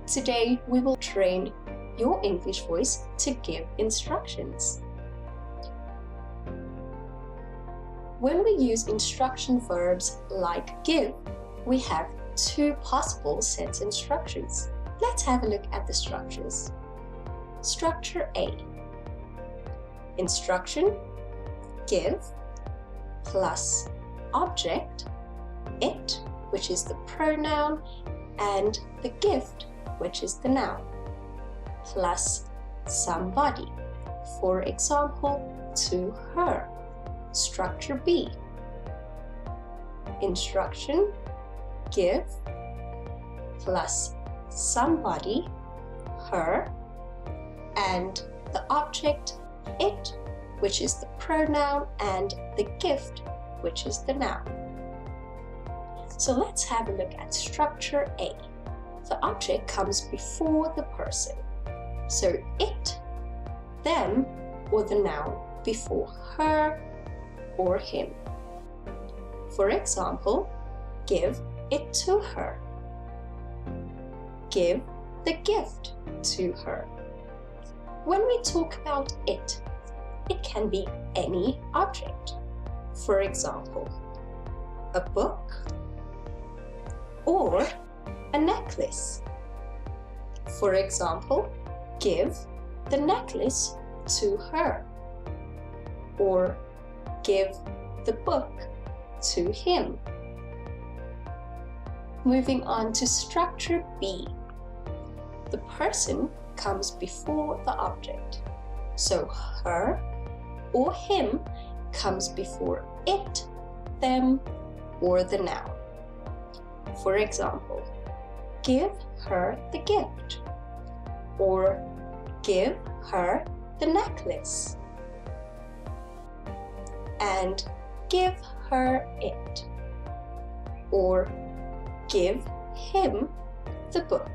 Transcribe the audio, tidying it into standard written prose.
Today we will train your English voice to give instructions. When we use instruction verbs like give, we have two possible sentence instructions. Let's have a look at the structures. Structure A. Instruction, give, plus object, it, which is the pronoun, and the gift, which is the noun, plus somebody. For example, to her. Structure B. Instruction, give, plus somebody, her, and the object, it, which is the pronoun, and the gift, which is the noun. So let's have a look at structure A. The object comes before the person. So it, them, or the noun before her or him. For example, give it to her. Give the gift to her. When we talk about it can be any object. For example, a book or a necklace. For example, give the necklace to her, or give the book to him. Moving on to structure B. The person comes before the object. So her or him comes before it, them, or the noun. For example, give her the gift, or give her the necklace, and give her it, or give him the book.